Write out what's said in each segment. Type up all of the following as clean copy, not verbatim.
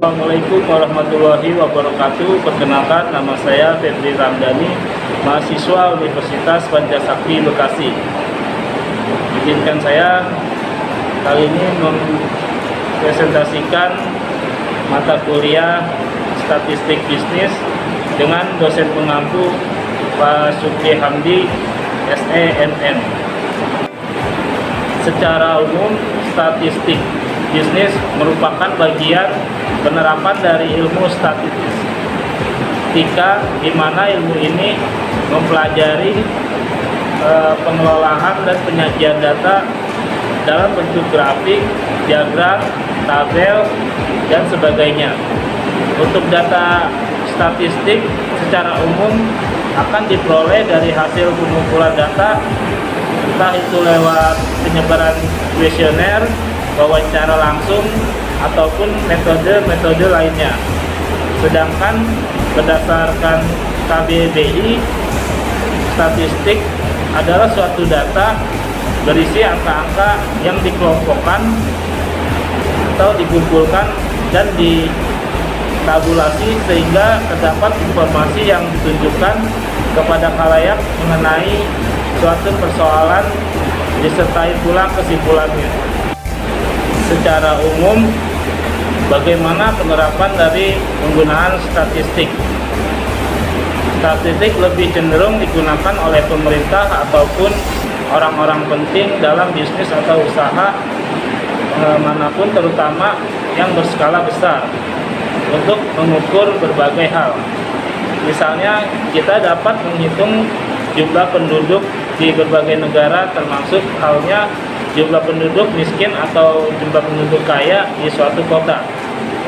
Assalamualaikum warahmatullahi wabarakatuh. Perkenalkan, nama saya Febri Ramdhani, mahasiswa Universitas Pancasakti Bekasi. Izinkan saya kali ini mempresentasikan mata kuliah Statistik Bisnis dengan dosen pengampu Pak Supri Hamdi, SENN. Secara umum, statistik bisnis merupakan bagian penerapan dari ilmu statistika, di mana ilmu ini mempelajari pengelolaan dan penyajian data dalam bentuk grafik, diagram, tabel, dan sebagainya. Untuk data statistik secara umum akan diperoleh dari hasil pengumpulan data, entah itu lewat penyebaran kuesioner, wawancara langsung, ataupun metode-metode lainnya. Sedangkan berdasarkan KBBI, statistik adalah suatu data berisi angka-angka yang dikelompokkan atau dikumpulkan dan ditabulasi sehingga terdapat informasi yang ditunjukkan kepada khalayak mengenai suatu persoalan disertai pula kesimpulannya. Secara umum, bagaimana penerapan dari penggunaan statistik? Statistik lebih cenderung digunakan oleh pemerintah ataupun orang-orang penting dalam bisnis atau usaha manapun, terutama yang berskala besar, untuk mengukur berbagai hal. Misalnya, kita dapat menghitung jumlah penduduk di berbagai negara, termasuk halnya jumlah penduduk miskin atau jumlah penduduk kaya di suatu kota.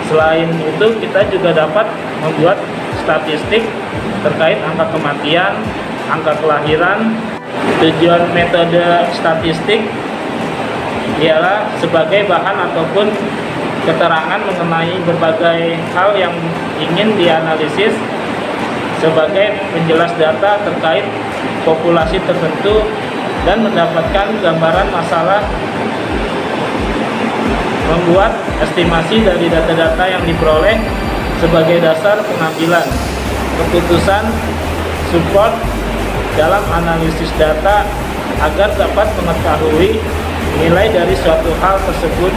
Selain itu, kita juga dapat membuat statistik terkait angka kematian, angka kelahiran. Tujuan metode statistik ialah sebagai bahan ataupun keterangan mengenai berbagai hal yang ingin dianalisis sebagai penjelas data terkait populasi tertentu dan mendapatkan gambaran masalah, membuat estimasi dari data-data yang diperoleh sebagai dasar pengambilan keputusan, support dalam analisis data agar dapat mengetahui nilai dari suatu hal tersebut,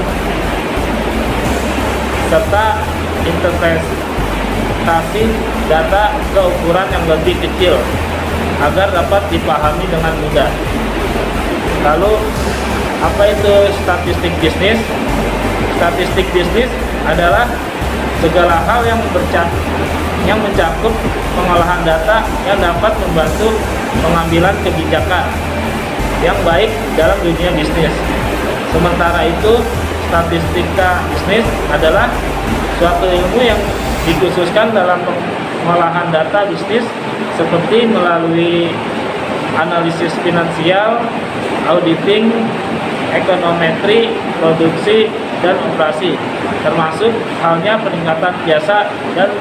serta interpretasi data ke ukuran yang lebih kecil agar dapat dipahami dengan mudah. Lalu, apa itu statistik bisnis? Statistik bisnis adalah segala hal yang mencakup pengolahan data yang dapat membantu pengambilan kebijakan yang baik dalam dunia bisnis. Sementara itu, statistika bisnis adalah suatu ilmu yang dikhususkan dalam pengolahan data bisnis, seperti melalui analisis finansial, auditing, ekonometri, produksi, dan operasi, termasuk halnya peningkatan jasa dan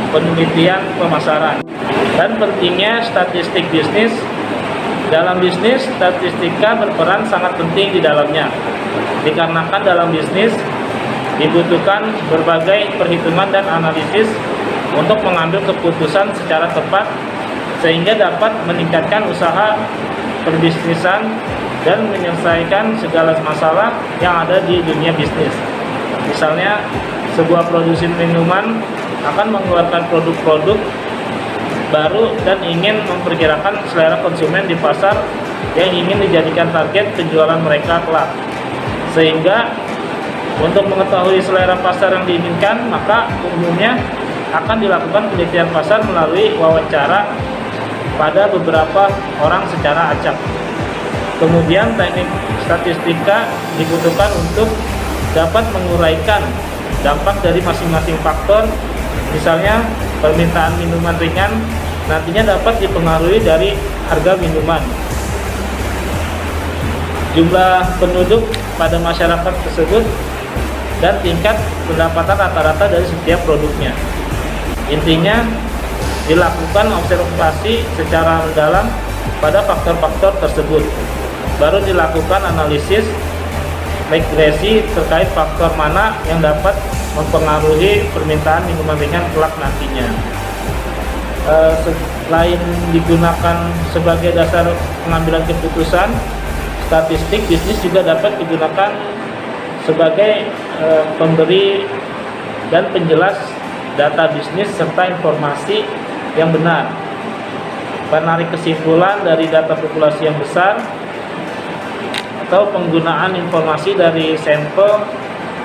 penelitian pemasaran. Dan pentingnya statistik bisnis. Dalam bisnis, statistika berperan sangat penting di dalamnya, dikarenakan dalam bisnis dibutuhkan berbagai perhitungan dan analisis untuk mengambil keputusan secara tepat sehingga dapat meningkatkan usaha perbisnisan dan menyelesaikan segala masalah yang ada di dunia bisnis. Misalnya, sebuah produsen minuman akan mengeluarkan produk-produk baru dan ingin memperkirakan selera konsumen di pasar yang ingin dijadikan target penjualan mereka kelak. Sehingga untuk mengetahui selera pasar yang diinginkan, maka umumnya akan dilakukan penelitian pasar melalui wawancara pada beberapa orang secara acak. Kemudian teknik statistika dibutuhkan untuk dapat menguraikan dampak dari masing-masing faktor. Misalnya, permintaan minuman ringan nantinya dapat dipengaruhi dari harga minuman, jumlah penduduk pada masyarakat tersebut, dan tingkat pendapatan rata-rata dari setiap produknya. Intinya, dilakukan observasi secara mendalam pada faktor-faktor tersebut, baru dilakukan analisis regresi terkait faktor mana yang dapat mempengaruhi permintaan minuman ringan kelak nantinya. Selain digunakan sebagai dasar pengambilan keputusan, statistik bisnis juga dapat digunakan sebagai pemberi dan penjelas data bisnis serta informasi yang benar, penarik kesimpulan dari data populasi yang besar, atau penggunaan informasi dari sampel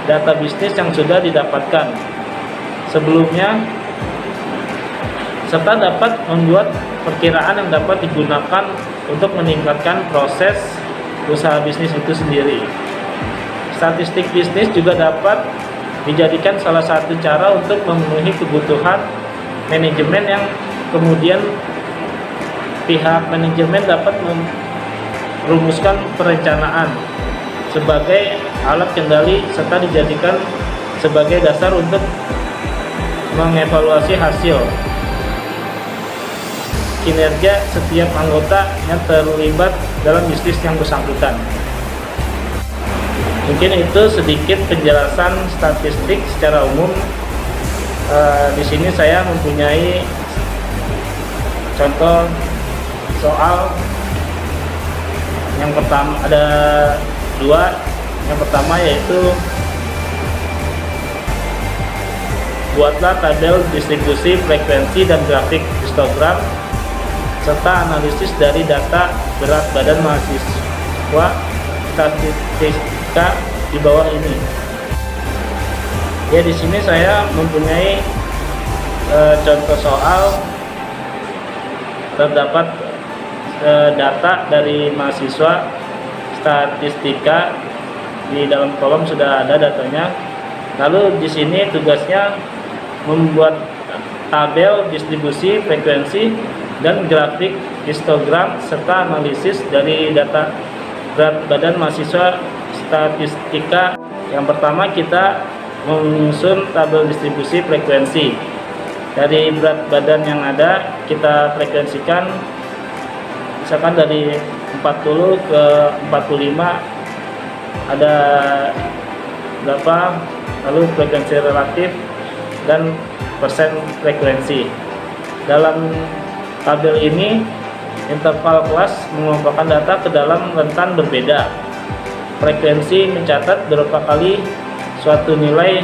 data bisnis yang sudah didapatkan sebelumnya, serta dapat membuat perkiraan yang dapat digunakan untuk meningkatkan proses usaha bisnis itu sendiri. Statistik bisnis juga dapat dijadikan salah satu cara untuk memenuhi kebutuhan manajemen yang kemudian pihak manajemen dapat merumuskan perencanaan sebagai alat kendali serta dijadikan sebagai dasar untuk mengevaluasi hasil kinerja setiap anggota yang terlibat dalam bisnis yang bersangkutan. Mungkin itu sedikit penjelasan statistik secara umum. Di sini saya mempunyai contoh soal. Yang pertama ada dua. Yang pertama yaitu buatlah tabel distribusi frekuensi dan grafik histogram serta analisis dari data berat badan mahasiswa statistika di bawah ini. Ya, di sini saya mempunyai contoh soal. Terdapat data dari mahasiswa statistika, di dalam kolom sudah ada datanya. Lalu di sini tugasnya membuat tabel distribusi frekuensi dan grafik histogram serta analisis dari data berat badan mahasiswa statistika. Yang pertama kita menyusun tabel distribusi frekuensi. Dari berat badan yang ada kita frekuensikan, misalkan dari 40 ke 45 ada berapa, lalu frekuensi relatif dan persen frekuensi. Dalam tabel ini interval kelas mengelompokkan data ke dalam rentan berbeda. Frekuensi mencatat berapa kali suatu nilai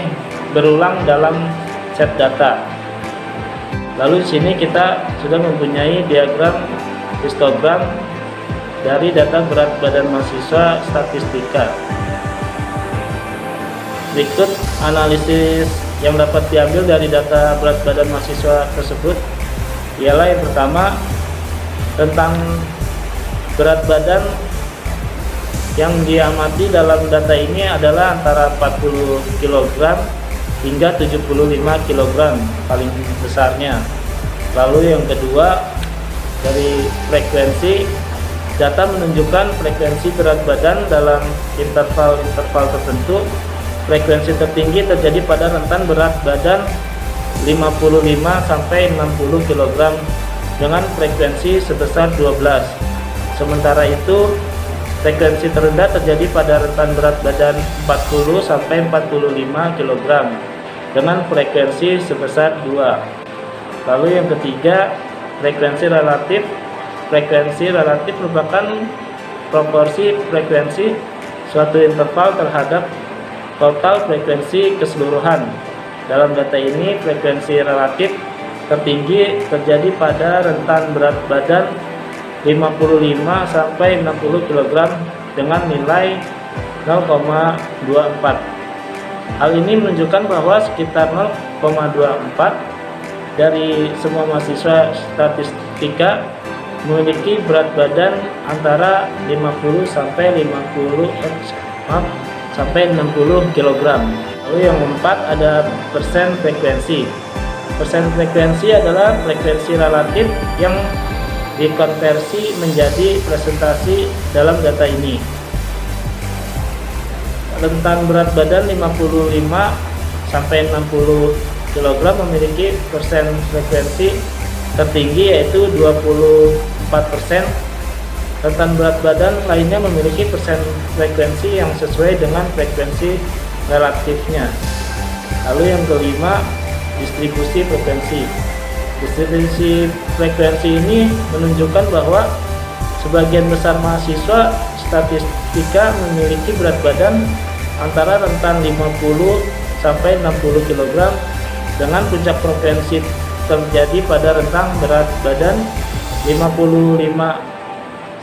berulang dalam set data. Lalu di sini kita sudah mempunyai diagram histogram dari data berat badan mahasiswa statistika. Berikut analisis yang dapat diambil dari data berat badan mahasiswa tersebut ialah yang pertama, tentang berat badan yang diamati dalam data ini adalah antara 40 kg hingga 75 kg paling besarnya. Lalu yang kedua, dari frekuensi, data menunjukkan frekuensi berat badan dalam interval tertentu. Frekuensi tertinggi terjadi pada rentan berat badan 55 sampai 60 kg dengan frekuensi sebesar 12. Sementara itu, frekuensi terendah terjadi pada rentan berat badan 40 sampai 45 kg dengan frekuensi sebesar 2. Lalu yang ketiga, frekuensi relatif. Frekuensi relatif merupakan proporsi frekuensi suatu interval terhadap total frekuensi keseluruhan. Dalam data ini, frekuensi relatif tertinggi terjadi pada rentan berat badan 55 sampai 60 kg dengan nilai 0,24. Hal ini menunjukkan bahwa sekitar 0,24 dari semua mahasiswa statistika memiliki berat badan antara 50 sampai 60 kg. Lalu yang keempat ada persen frekuensi. Persen frekuensi adalah frekuensi relatif yang dikonversi menjadi presentasi dalam data ini. Rentan berat badan 55 sampai 60 kg memiliki persen frekuensi tertinggi yaitu 24%, Rentan berat badan lainnya memiliki persen frekuensi yang sesuai dengan frekuensi relatifnya. Lalu yang kelima, distribusi frekuensi. Distribusi frekuensi ini menunjukkan bahwa sebagian besar mahasiswa statistika memiliki berat badan antara rentan 50 sampai 60 kg dengan puncak frekuensi terjadi pada rentang berat badan 55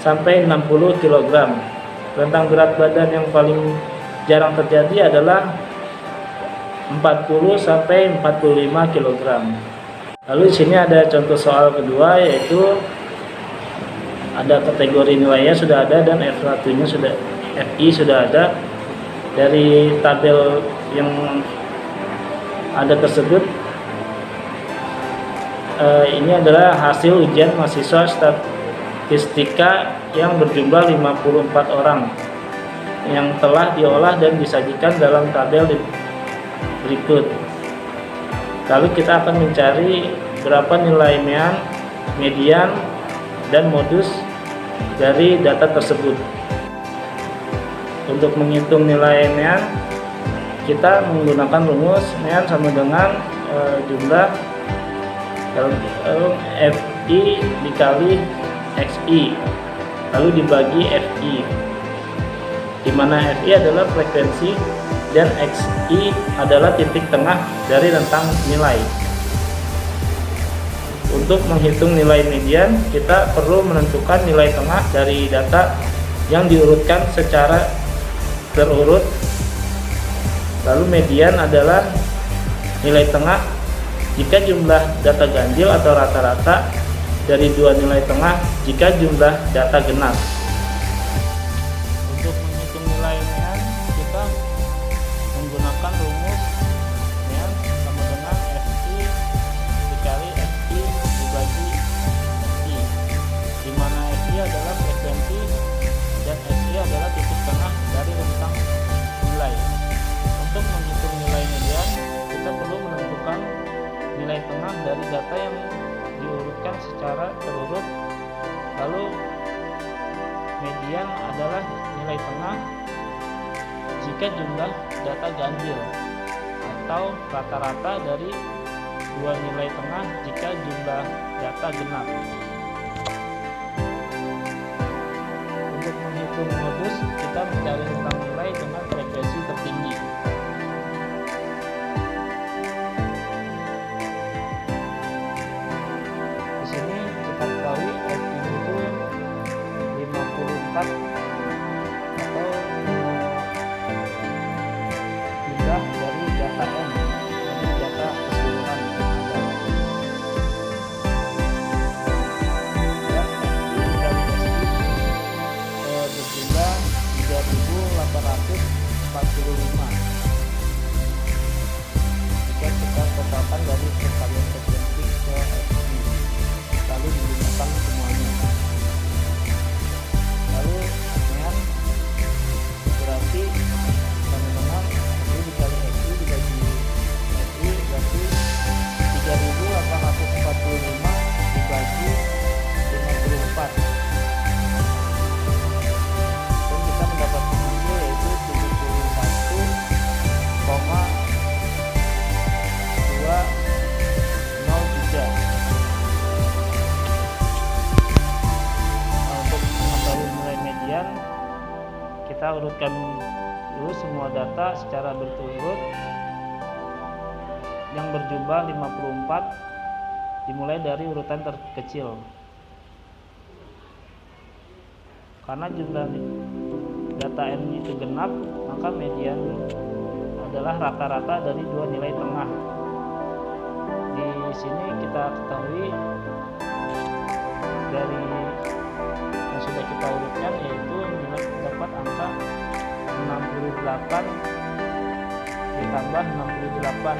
sampai 60 kg. Rentang berat badan yang paling jarang terjadi adalah 40 sampai 45 kg. Lalu di sini ada contoh soal kedua, yaitu ada kategori nilainya sudah ada dan F1-nya sudah, FI sudah ada. Dari tabel yang ada tersebut, ini adalah hasil ujian mahasiswa statistika yang berjumlah 54 orang yang telah diolah dan disajikan dalam tabel berikut. Lalu kita akan mencari berapa nilai median dan modus dari data tersebut. Untuk menghitung nilai median, kita menggunakan rumus median sama dengan jumlah FI dikali XI lalu dibagi FI, di mana FI adalah frekuensi dan XI adalah titik tengah dari rentang nilai. Untuk menghitung nilai median, kita perlu menentukan nilai tengah dari data yang diurutkan secara terurut. Lalu median adalah nilai tengah jika jumlah data ganjil atau rata-rata dari dua nilai tengah jika jumlah data genap. Untuk menghitung nilai median, kita menggunakan rumus median sama dengan FI dikali FI dibagi I, di mana FI adalah frekuensi dan SI adalah titik tengah dari rentang nilai. Untuk menghitung nilai median, kita perlu menentukan nilai tengah dari data yang diurutkan secara terurut. Lalu median adalah nilai tengah jika jumlah data ganjil atau rata-rata dari dua nilai tengah jika jumlah data genap. Untuk menghitung modus, kita mencari rentang nilai dengan frekuensi tertinggi. Di sini kita ketahui FI itu 54 atau jumlah dari data N, dari data keseluruhan yang ada. Dan FI dikali SI berjumlah 3.845 jika kita totalkan dari perkalian frekuensi ke FI lalu digunakan semuanya. Lalu median berarti sama dengan FI dikali FI dibagi FI berarti 3.845 dibagi 54, dan kita mendapatkan hasil yaitu 71,203. Untuk mengetahui nilai median, kita urutkan dulu semua data secara berturut yang berjumlah 54 dimulai dari urutan terkecil. Karena jumlah data N itu genap, maka median adalah rata-rata dari dua nilai tengah. Di sini kita ketahui dari yang sudah kita urutkan, yaitu dapat angka 68 ditambah 68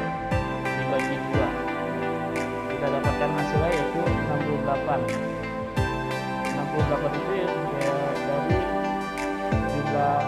dibagi 2. Kita dapatkan hasilnya yaitu 68. 68 itu ya dari jumlah